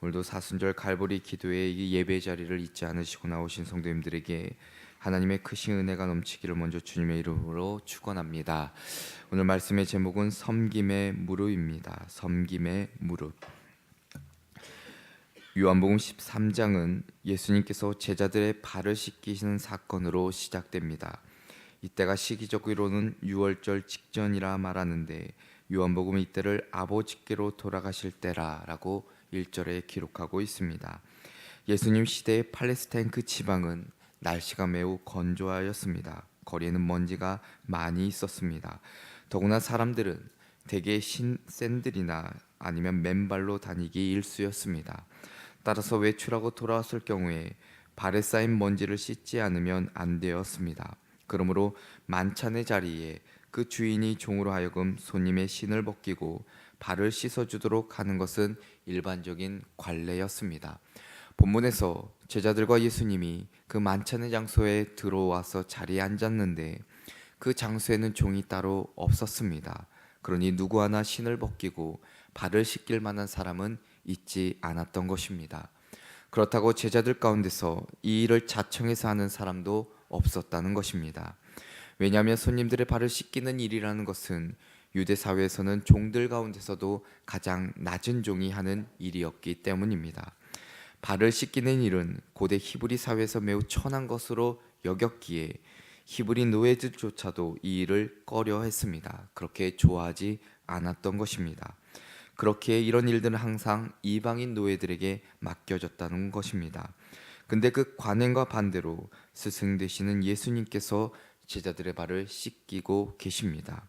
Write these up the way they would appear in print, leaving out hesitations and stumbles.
오늘도 사순절 갈보리 기도회의 이 예배 자리를 잊지 않으시고 나오신 성도님들에게 하나님의 크신 은혜가 넘치기를 먼저 주님의 이름으로 축원합니다. 오늘 말씀의 제목은 섬김의 무릎입니다. 섬김의 무릎. 요한복음 13장은 예수님께서 제자들의 발을 씻기시는 사건으로 시작됩니다. 이때가 시기적으로는 유월절 직전이라 말하는데 요한복음은 이때를 아버지께로 돌아가실 때라라고 1절에 기록하고 있습니다. 예수님 시대의 팔레스타인 그 지방은 날씨가 매우 건조하였습니다. 거리에는 먼지가 많이 있었습니다. 더구나 사람들은 대개 샌들이나 아니면 맨발로 다니기 일쑤였습니다. 따라서 외출하고 돌아왔을 경우에 발에 쌓인 먼지를 씻지 않으면 안 되었습니다. 그러므로 만찬의 자리에 그 주인이 종으로 하여금 손님의 신을 벗기고 발을 씻어주도록 하는 것은 일반적인 관례였습니다. 본문에서 제자들과 예수님이 그 만찬의 장소에 들어와서 자리에 앉았는데 그 장소에는 종이 따로 없었습니다. 그러니 누구 하나 신을 벗기고 발을 씻길 만한 사람은 있지 않았던 것입니다. 그렇다고 제자들 가운데서 이 일을 자청해서 하는 사람도 없었다는 것입니다. 왜냐하면 손님들의 발을 씻기는 일이라는 것은 유대 사회에서는 종들 가운데서도 가장 낮은 종이 하는 일이었기 때문입니다. 발을 씻기는 일은 고대 히브리 사회에서 매우 천한 것으로 여겼기에 히브리 노예들조차도 이 일을 꺼려했습니다. 그렇게 좋아하지 않았던 것입니다. 그렇기에 이런 일들은 항상 이방인 노예들에게 맡겨졌다는 것입니다. 근데 그 관행과 반대로 스승 되시는 예수님께서 제자들의 발을 씻기고 계십니다.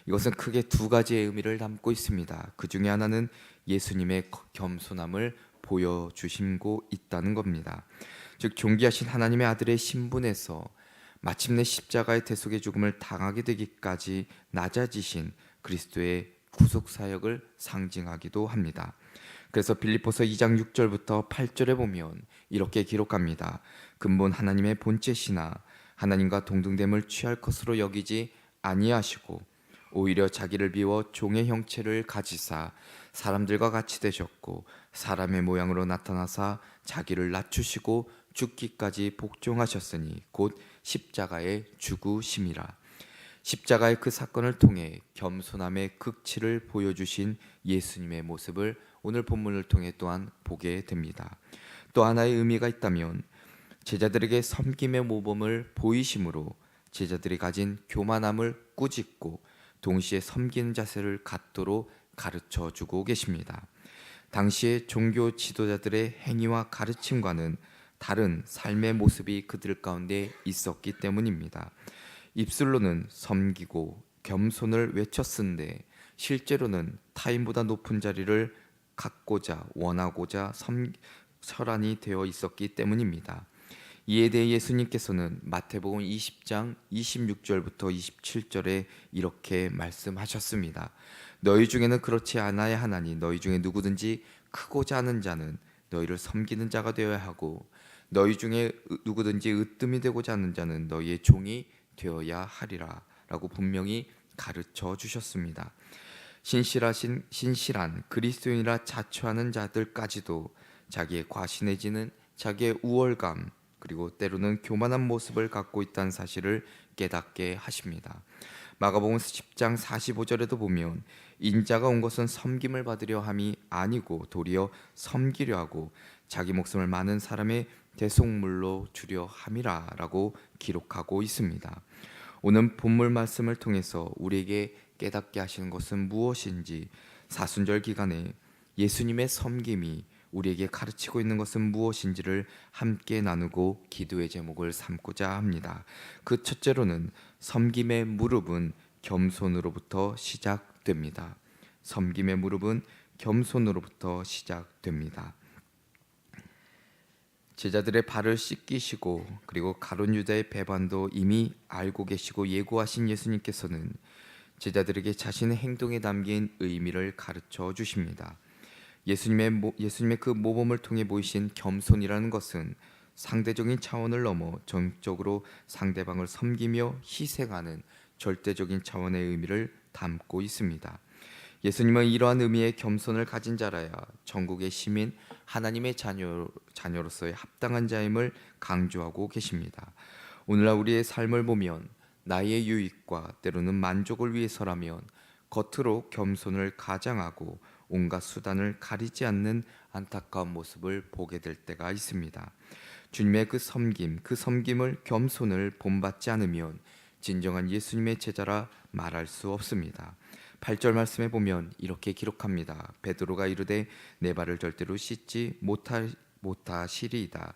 이것은 크게 두 가지의 의미를 담고 있습니다. 그 중에 하나는 예수님의 겸손함을 보여주시고 있다는 겁니다. 즉 존귀하신 하나님의 아들의 신분에서 마침내 십자가의 대속의 죽음을 당하게 되기까지 낮아지신 그리스도의 구속 사역을 상징하기도 합니다. 그래서 빌립보서 2장 6절부터 8절에 보면 이렇게 기록합니다. 근본 하나님의 본체시나 하나님과 동등됨을 취할 것으로 여기지 아니하시고 오히려 자기를 비워 종의 형체를 가지사 사람들과 같이 되셨고 사람의 모양으로 나타나사 자기를 낮추시고 죽기까지 복종하셨으니 곧 십자가의 죽으심이라. 십자가의 그 사건을 통해 겸손함의 극치를 보여주신 예수님의 모습을 오늘 본문을 통해 또한 보게 됩니다. 또 하나의 의미가 있다면 제자들에게 섬김의 모범을 보이심으로 제자들이 가진 교만함을 꾸짖고 동시에 섬기는 자세를 갖도록 가르쳐주고 계십니다. 당시의 종교 지도자들의 행위와 가르침과는 다른 삶의 모습이 그들 가운데 있었기 때문입니다. 입술로는 섬기고 겸손을 외쳤는데 실제로는 타인보다 높은 자리를 갖고자 원하고자 혈안이 되어 있었기 때문입니다. 이에 대해 예수님께서는 마태복음 20장 26절부터 27절에 이렇게 말씀하셨습니다. 너희 중에는 그렇지 않아야 하나니 너희 중에 누구든지 크고자 하는 자는 너희를 섬기는 자가 되어야 하고 너희 중에 누구든지 으뜸이 되고자 하는 자는 너희의 종이 되어야 하리라 라고 분명히 가르쳐 주셨습니다. 신실한 그리스도인이라 자처하는 자들까지도 자기의 과신해지는 자기의 우월감 그리고 때로는 교만한 모습을 갖고 있다는 사실을 깨닫게 하십니다. 마가복음 10장 45절에도 보면 인자가 온 것은 섬김을 받으려 함이 아니고 도리어 섬기려 하고 자기 목숨을 많은 사람의 대속물로 주려 함이라 라고 기록하고 있습니다. 오늘 본문 말씀을 통해서 우리에게 깨닫게 하시는 것은 무엇인지 사순절 기간에 예수님의 섬김이 우리에게 가르치고 있는 것은 무엇인지를 함께 나누고 기도의 제목을 삼고자 합니다. 그 첫째로는 섬김의 무릎은 겸손으로부터 시작됩니다. 섬김의 무릎은 겸손으로부터 시작됩니다. 제자들의 발을 씻기시고 그리고 가룟 유다의 배반도 이미 알고 계시고 예고하신 예수님께서는 제자들에게 자신의 행동에 담긴 의미를 가르쳐 주십니다. 예수님의 그 모범을 통해 보이신 겸손이라는 것은 상대적인 차원을 넘어 전적으로 상대방을 섬기며 희생하는 절대적인 차원의 의미를 담고 있습니다. 예수님은 이러한 의미의 겸손을 가진 자라야 전국의 시민, 하나님의 자녀로서의 합당한 자임을 강조하고 계십니다. 오늘날 우리의 삶을 보면 나의 유익과 때로는 만족을 위해서라면 겉으로 겸손을 가장하고 온갖 수단을 가리지 않는 안타까운 모습을 보게 될 때가 있습니다. 주님의 그 섬김을 겸손을 본받지 않으면 진정한 예수님의 제자라 말할 수 없습니다. 8절 말씀에 보면 이렇게 기록합니다. 베드로가 이르되 내 발을 절대로 씻지 못하시리이다.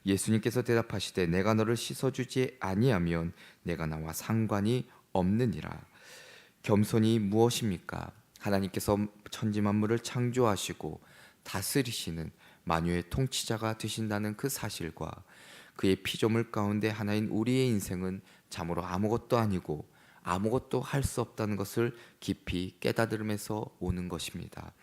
예수님께서 대답하시되 내가 너를 씻어주지 아니하면 내가 나와 상관이 없느니라. 겸손이 무엇입니까? 하나님께서 천지 만물을 창조하시고 다스리시는 만유의 통치자가 되신다는 그 사실과 그의 피조물 가운데 하나인 우리의 인생은 참으로 아무것도 아니고 아무것도 할 수 없다는 것을 깊이 깨달으면서 오는 것입니다.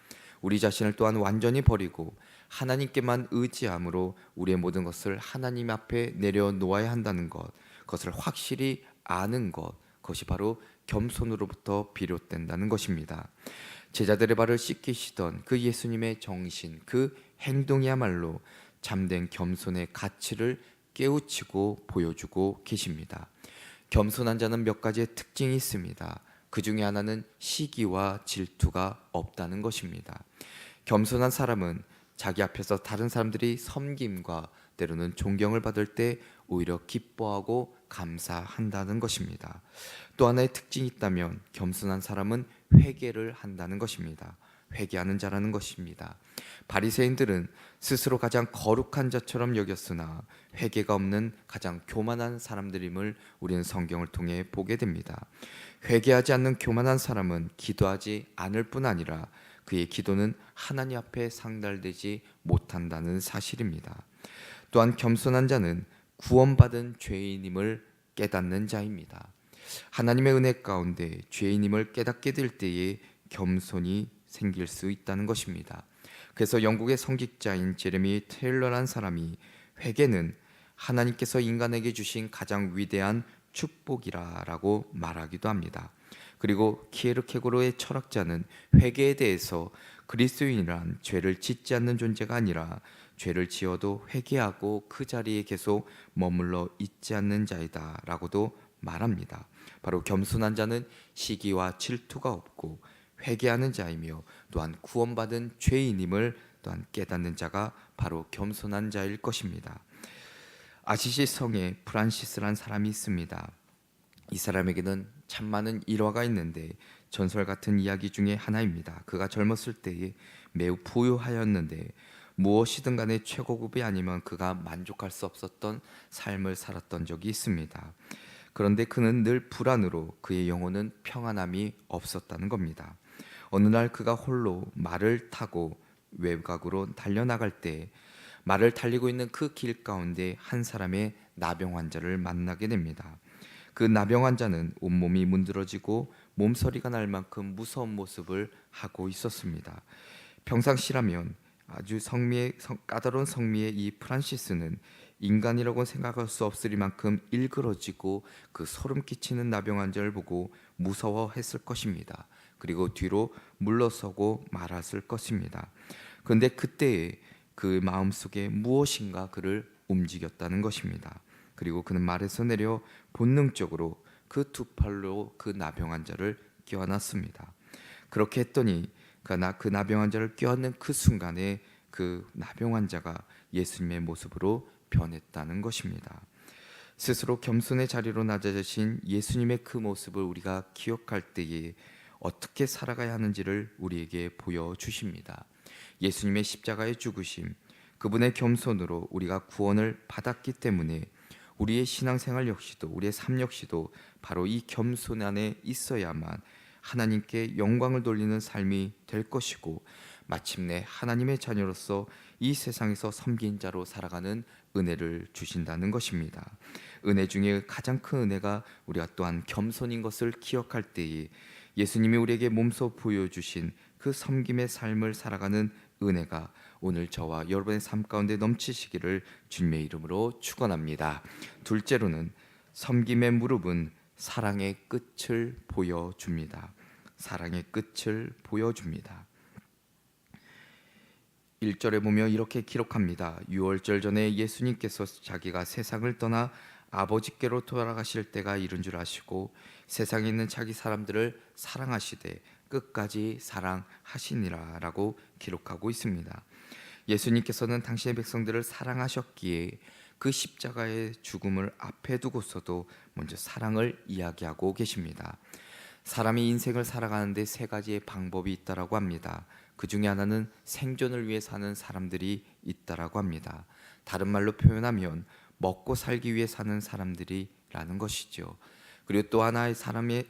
우리 자신을 또한 완전히 버리고 하나님께만 의지함으로 우리의 모든 것을 하나님 앞에 내려놓아야 한다는 것, 그것을 확실히 아는 것, 그것이 바로 겸손으로부터 비롯된다는 것입니다. 제자들의 발을 씻기시던 그 예수님의 정신, 그 행동이야말로 참된 겸손의 가치를 깨우치고 보여주고 계십니다. 겸손한 자는 몇 가지의 특징이 있습니다. 그 중에 하나는 시기와 질투가 없다는 것입니다. 겸손한 사람은 자기 앞에서 다른 사람들이 섬김과 때로는 존경을 받을 때 오히려 기뻐하고 감사한다는 것입니다. 또 하나의 특징이 있다면 겸손한 사람은 회개를 한다는 것입니다. 회개하는 자라는 것입니다. 바리새인들은 스스로 가장 거룩한 자처럼 여겼으나 회개가 없는 가장 교만한 사람들임을 우리는 성경을 통해 보게 됩니다. 회개하지 않는 교만한 사람은 기도하지 않을 뿐 아니라 그의 기도는 하나님 앞에 상달되지 못한다는 사실입니다. 또한 겸손한 자는 구원받은 죄인임을 깨닫는 자입니다. 하나님의 은혜 가운데 죄인임을 깨닫게 될 때에 겸손이 생길 수 있다는 것입니다. 그래서 영국의 성직자인 제레미 테일러라는 사람이 회개는 하나님께서 인간에게 주신 가장 위대한 축복이라고 말하기도 합니다. 그리고 키에르케고르의 철학자는 회개에 대해서 그리스도인이란 죄를 짓지 않는 존재가 아니라 죄를 지어도 회개하고 그 자리에 계속 머물러 있지 않는 자이다 라고도 말합니다. 바로 겸손한 자는 시기와 질투가 없고 회개하는 자이며 또한 구원받은 죄인임을 또한 깨닫는 자가 바로 겸손한 자일 것입니다. 아시시 성에 프란시스라는 사람이 있습니다. 이 사람에게는 참 많은 일화가 있는데 전설 같은 이야기 중에 하나입니다. 그가 젊었을 때에 매우 부유하였는데 무엇이든 간에 최고급이 아니면 그가 만족할 수 없었던 삶을 살았던 적이 있습니다. 그런데 그는 늘 불안으로 그의 영혼은 평안함이 없었다는 겁니다. 어느 날 그가 홀로 말을 타고 외곽으로 달려나갈 때 말을 달리고 있는 그 길 가운데 한 사람의 나병 환자를 만나게 됩니다. 그 나병 환자는 온몸이 문드러지고 몸서리가 날 만큼 무서운 모습을 하고 있었습니다. 평상시라면 아주 까다로운 성미의 이 프란시스는 인간이라고 생각할 수 없으리만큼 일그러지고 그 소름 끼치는 나병 환자를 보고 무서워했을 것입니다. 그리고 뒤로 물러서고 말았을 것입니다. 그런데 그때에 그 마음속에 무엇인가 그를 움직였다는 것입니다. 그리고 그는 말에서 내려 본능적으로 그 두 팔로 그 나병 환자를 껴안았습니다. 그렇게 했더니 그 나병 환자를 껴안는 그 순간에 그 나병 환자가 예수님의 모습으로 변했다는 것입니다. 스스로 겸손의 자리로 낮아지신 예수님의 그 모습을 우리가 기억할 때에 어떻게 살아가야 하는지를 우리에게 보여주십니다. 예수님의 십자가의 죽으심, 그분의 겸손으로 우리가 구원을 받았기 때문에 우리의 신앙생활 역시도 우리의 삶 역시도 바로 이 겸손 안에 있어야만 하나님께 영광을 돌리는 삶이 될 것이고 마침내 하나님의 자녀로서 이 세상에서 섬긴 자로 살아가는 은혜를 주신다는 것입니다. 은혜 중에 가장 큰 은혜가 우리가 또한 겸손인 것을 기억할 때에 예수님이 우리에게 몸소 보여주신 그 섬김의 삶을 살아가는 은혜가 오늘 저와 여러분의 삶 가운데 넘치시기를 주님의 이름으로 축원합니다. 둘째로는 섬김의 무릎은 사랑의 끝을 보여줍니다. 사랑의 끝을 보여줍니다. 1절에 보면 이렇게 기록합니다. 유월절 전에 예수님께서 자기가 세상을 떠나 아버지께로 돌아가실 때가 이른 줄 아시고 세상에 있는 자기 사람들을 사랑하시되 끝까지 사랑하시니라 라고 기록하고 있습니다. 예수님께서는 당신의 백성들을 사랑하셨기에 그 십자가의 죽음을 앞에 두고서도 먼저 사랑을 이야기하고 계십니다. 사람이 인생을 살아가는데 세 가지의 방법이 있다라고 합니다. 그 중에 하나는 생존을 위해 사는 사람들이 있다라고 합니다. 다른 말로 표현하면 먹고 살기 위해 사는 사람들이라는 것이죠. 그리고 또 하나의 사람이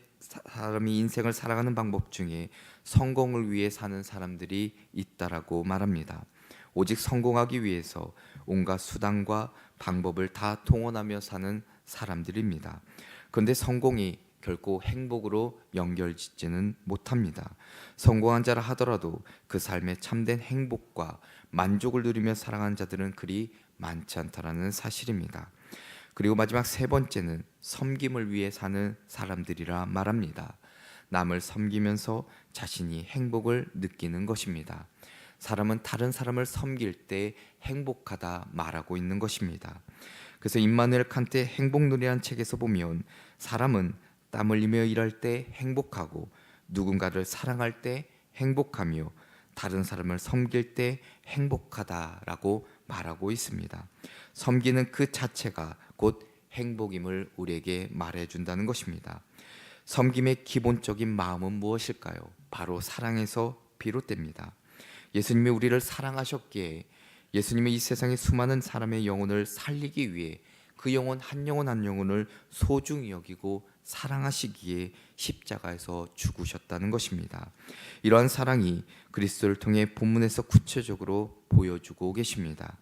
인생을 살아가는 방법 중에 성공을 위해 사는 사람들이 있다라고 말합니다. 오직 성공하기 위해서 온갖 수단과 방법을 다 동원하며 사는 사람들입니다. 그런데 성공이 결코 행복으로 연결짓지는 못합니다. 성공한 자라 하더라도 그 삶에 참된 행복과 만족을 누리며 살아가는 자들은 그리 많지 않다라는 사실입니다. 그리고 마지막 세 번째는 섬김을 위해 사는 사람들이라 말합니다. 남을 섬기면서 자신이 행복을 느끼는 것입니다. 사람은 다른 사람을 섬길 때 행복하다 말하고 있는 것입니다. 그래서 임마누엘 칸트의 행복론이라는 책에서 보면 사람은 땀 흘리며 일할 때 행복하고 누군가를 사랑할 때 행복하며 다른 사람을 섬길 때 행복하다라고 말하고 있습니다. 섬기는 그 자체가 곧 행복임을 우리에게 말해준다는 것입니다. 섬김의 기본적인 마음은 무엇일까요? 바로 사랑에서 비롯됩니다. 예수님이 우리를 사랑하셨기에 예수님이 이 세상의 수많은 사람의 영혼을 살리기 위해 그 영혼 한 영혼 한 영혼을 소중히 여기고 사랑하시기에 십자가에서 죽으셨다는 것입니다. 이러한 사랑이 그리스도를 통해 본문에서 구체적으로 보여주고 계십니다.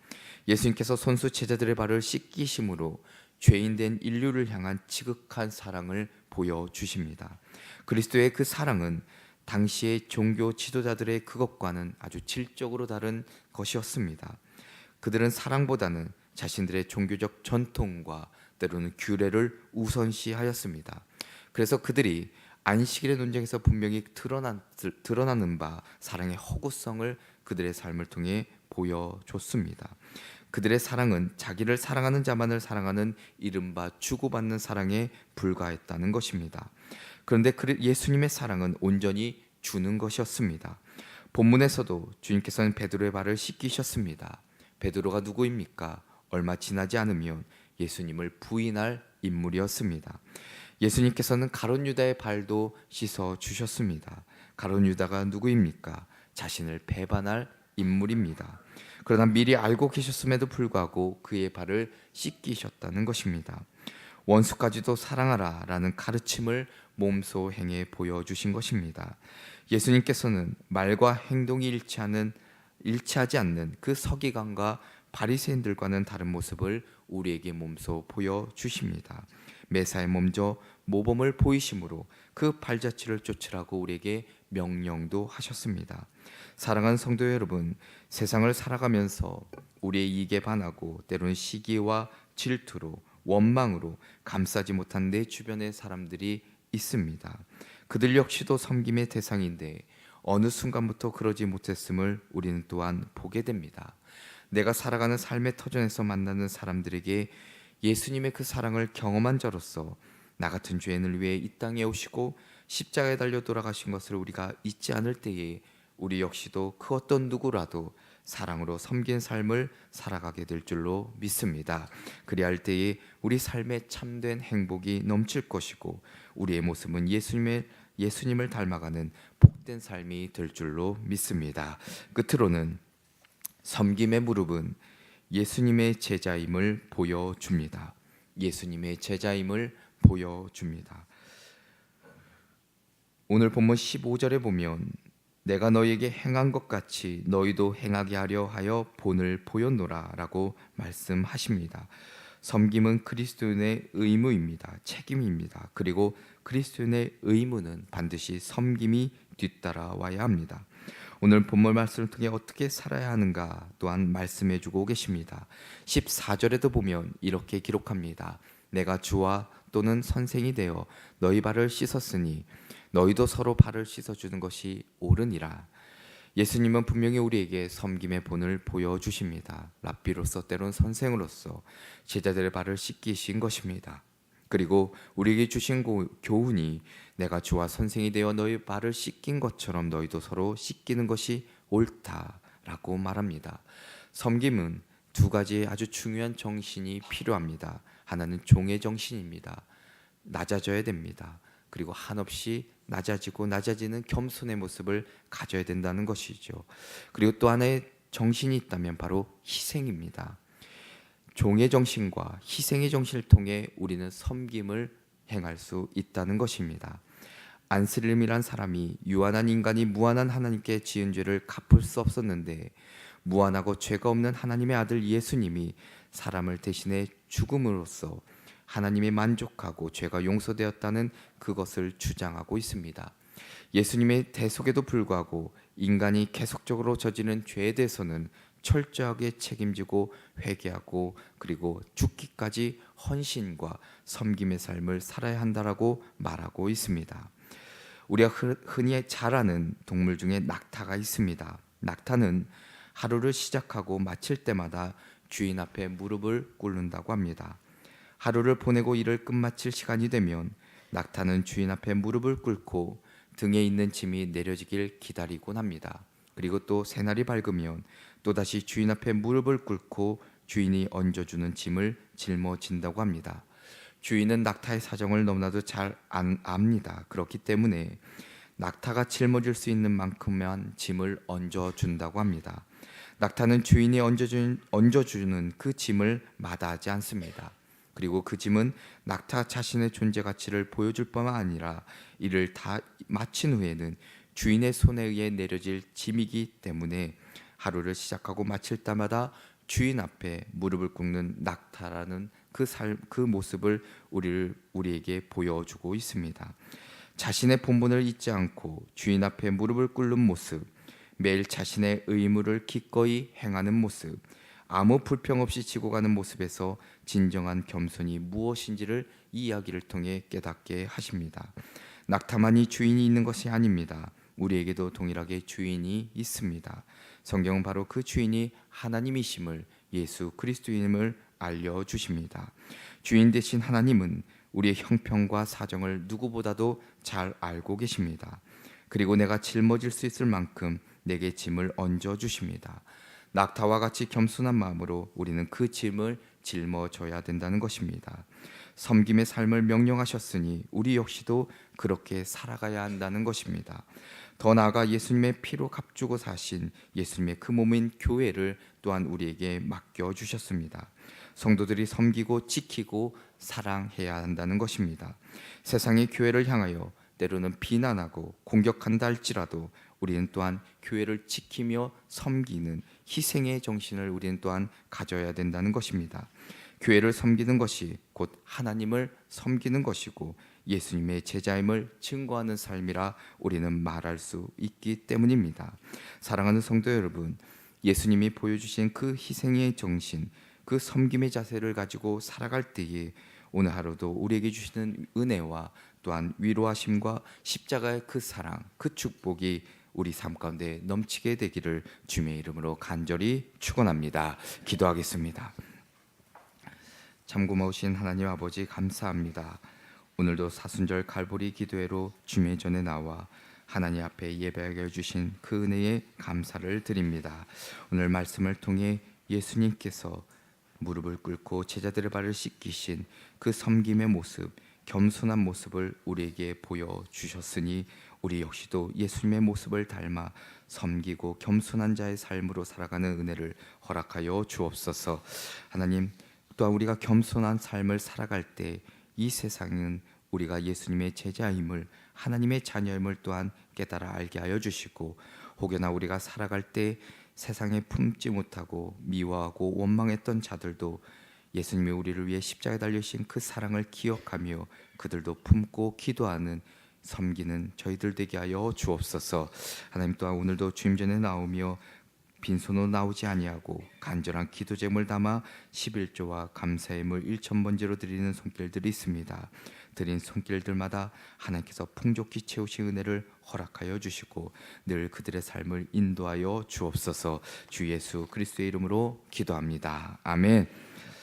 예수님께서 손수 제자들의 발을 씻기심으로 죄인된 인류를 향한 지극한 사랑을 보여주십니다. 그리스도의 그 사랑은 당시의 종교 지도자들의 그것과는 아주 질적으로 다른 것이었습니다. 그들은 사랑보다는 자신들의 종교적 전통과 때로는 규례를 우선시하였습니다. 그래서 그들이 안식일의 논쟁에서 분명히 드러나는 바 사랑의 허구성을 그들의 삶을 통해 보여줬습니다. 그들의 사랑은 자기를 사랑하는 자만을 사랑하는 이른바 주고받는 사랑에 불과했다는 것입니다. 그런데 예수님의 사랑은 온전히 주는 것이었습니다. 본문에서도 주님께서는 베드로의 발을 씻기셨습니다. 베드로가 누구입니까? 얼마 지나지 않으면 예수님을 부인할 인물이었습니다. 예수님께서는 가룟 유다의 발도 씻어 주셨습니다. 가룟 유다가 누구입니까? 자신을 배반할 인물입니다. 그러나 미리 알고 계셨음에도 불구하고 그의 발을 씻기셨다는 것입니다. 원수까지도 사랑하라 라는 가르침을 몸소 행해 보여주신 것입니다. 예수님께서는 말과 행동이 일치하지 않는 그 서기관과 바리새인들과는 다른 모습을 우리에게 몸소 보여주십니다. 매사에 먼저 모범을 보이심으로 그 발자취를 쫓으라고 우리에게 명령도 하셨습니다. 사랑하는 성도 여러분, 세상을 살아가면서 우리의 이익에 반하고 때로는 시기와 질투로 원망으로 감싸지 못한 내 주변의 사람들이 있습니다. 그들 역시도 섬김의 대상인데 어느 순간부터 그러지 못했음을 우리는 또한 보게 됩니다. 내가 살아가는 삶의 터전에서 만나는 사람들에게 예수님의 그 사랑을 경험한 자로서 나 같은 죄인을 위해 이 땅에 오시고 십자가에 달려 돌아가신 것을 우리가 잊지 않을 때에 우리 역시도 그 어떤 누구라도 사랑으로 섬긴 삶을 살아가게 될 줄로 믿습니다. 그리할 때에 우리 삶에 참된 행복이 넘칠 것이고 우리의 모습은 예수님을 닮아가는 복된 삶이 될 줄로 믿습니다. 끝으로는 섬김의 무릎은 예수님의 제자임을 보여줍니다. 예수님의 제자임을 보여줍니다. 오늘 본문 15절에 보면 내가 너희에게 행한 것 같이 너희도 행하게 하려 하여 본을 보였노라 라고 말씀하십니다. 섬김은 그리스도인의 의무입니다. 책임입니다. 그리고 그리스도인의 의무는 반드시 섬김이 뒤따라와야 합니다. 오늘 본문 말씀을 통해 어떻게 살아야 하는가 또한 말씀해 주고 계십니다. 14절에도 보면 이렇게 기록합니다. 내가 주와 또는 선생이 되어 너희 발을 씻었으니 너희도 서로 발을 씻어주는 것이 옳으니라. 예수님은 분명히 우리에게 섬김의 본을 보여주십니다. 랍비로서 때론 선생으로서 제자들의 발을 씻기신 것입니다. 그리고 우리에게 주신 교훈이 내가 주와 선생이 되어 너희 발을 씻긴 것처럼 너희도 서로 씻기는 것이 옳다라고 말합니다. 섬김은 두 가지의 아주 중요한 정신이 필요합니다. 하나는 종의 정신입니다. 낮아져야 됩니다. 그리고 한없이 낮아지는 겸손의 모습을 가져야 된다는 것이죠. 그리고 또 하나의 정신이 있다면 바로 희생입니다. 종의 정신과 희생의 정신을 통해 우리는 섬김을 행할 수 있다는 것입니다. 안스림이란 사람이 유한한 인간이 무한한 하나님께 지은 죄를 갚을 수 없었는데 무한하고 죄가 없는 하나님의 아들 예수님이 사람을 대신해 죽음으로써 하나님이 만족하고 죄가 용서되었다는 그것을 주장하고 있습니다. 예수님의 대속에도 불구하고 인간이 계속적으로 저지른 죄에 대해서는 철저하게 책임지고 회개하고 그리고 죽기까지 헌신과 섬김의 삶을 살아야 한다라고 말하고 있습니다. 우리가 흔히 잘 아는 동물 중에 낙타가 있습니다. 낙타는 하루를 시작하고 마칠 때마다 주인 앞에 무릎을 꿇는다고 합니다. 하루를 보내고 일을 끝마칠 시간이 되면 낙타는 주인 앞에 무릎을 꿇고 등에 있는 짐이 내려지길 기다리곤 합니다. 그리고 또 새날이 밝으면 또다시 주인 앞에 무릎을 꿇고 주인이 얹어주는 짐을 짊어진다고 합니다. 주인은 낙타의 사정을 너무나도 잘 압니다. 그렇기 때문에 낙타가 짊어질 수 있는 만큼만 짐을 얹어준다고 합니다. 낙타는 주인이 얹어주는 그 짐을 마다하지 않습니다. 그리고 그 짐은 낙타 자신의 존재 가치를 보여줄 뿐만 아니라 이를 다 마친 후에는 주인의 손에 의해 내려질 짐이기 때문에 하루를 시작하고 마칠 때마다 주인 앞에 무릎을 꿇는 낙타라는 그 모습을 우리에게 보여주고 있습니다. 자신의 본분을 잊지 않고 주인 앞에 무릎을 꿇는 모습, 매일 자신의 의무를 기꺼이 행하는 모습, 아무 불평 없이 지고 가는 모습에서 진정한 겸손이 무엇인지를 이 이야기를 통해 깨닫게 하십니다. 낙타만이 주인이 있는 것이 아닙니다. 우리에게도 동일하게 주인이 있습니다. 성경은 바로 그 주인이 하나님이심을, 예수 그리스도임을 알려주십니다. 주인 되신 하나님은 우리의 형편과 사정을 누구보다도 잘 알고 계십니다. 그리고 내가 짊어질 수 있을 만큼 내게 짐을 얹어주십니다. 낙타와 같이 겸손한 마음으로 우리는 그 짐을 짊어져야 된다는 것입니다. 섬김의 삶을 명령하셨으니 우리 역시도 그렇게 살아가야 한다는 것입니다. 더 나아가 예수님의 피로 값주고 사신 예수님의 그 몸인 교회를 또한 우리에게 맡겨주셨습니다. 성도들이 섬기고 지키고 사랑해야 한다는 것입니다. 세상의 교회를 향하여 때로는 비난하고 공격한다 할지라도 우리는 또한 교회를 지키며 섬기는 희생의 정신을 우리는 또한 가져야 된다는 것입니다. 교회를 섬기는 것이 곧 하나님을 섬기는 것이고 예수님의 제자임을 증거하는 삶이라 우리는 말할 수 있기 때문입니다. 사랑하는 성도 여러분, 예수님이 보여주신 그 희생의 정신, 그 섬김의 자세를 가지고 살아갈 때에 오늘 하루도 우리에게 주시는 은혜와 또한 위로하심과 십자가의 그 사랑, 그 축복이 우리 삶 가운데 넘치게 되기를 주님의 이름으로 간절히 축원합니다. 기도하겠습니다. 참 고마우신 하나님 아버지 감사합니다. 오늘도 사순절 갈보리 기도회로 주님의 전에 나와 하나님 앞에 예배하게 해주신 그 은혜에 감사를 드립니다. 오늘 말씀을 통해 예수님께서 무릎을 꿇고 제자들의 발을 씻기신 그 섬김의 모습, 겸손한 모습을 우리에게 보여주셨으니 우리 역시도 예수님의 모습을 닮아 섬기고 겸손한 자의 삶으로 살아가는 은혜를 허락하여 주옵소서. 하나님, 또한 우리가 겸손한 삶을 살아갈 때 이 세상은 우리가 예수님의 제자임을, 하나님의 자녀임을 또한 깨달아 알게 하여 주시고, 혹여나 우리가 살아갈 때 세상에 품지 못하고 미워하고 원망했던 자들도 예수님이 우리를 위해 십자가에 달리신 그 사랑을 기억하며 그들도 품고 기도하는 섬기는 저희들 되게 하여 주옵소서. 하나님, 또한 오늘도 주님 전에 나오며 빈손으로 나오지 아니하고 간절한 기도 제물 담아 11조와 감사의 물 1,000번제로 드리는 손길들이 있습니다. 드린 손길들마다 하나님께서 풍족히 채우신 은혜를 허락하여 주시고 늘 그들의 삶을 인도하여 주옵소서. 주 예수 그리스도의 이름으로 기도합니다. 아멘.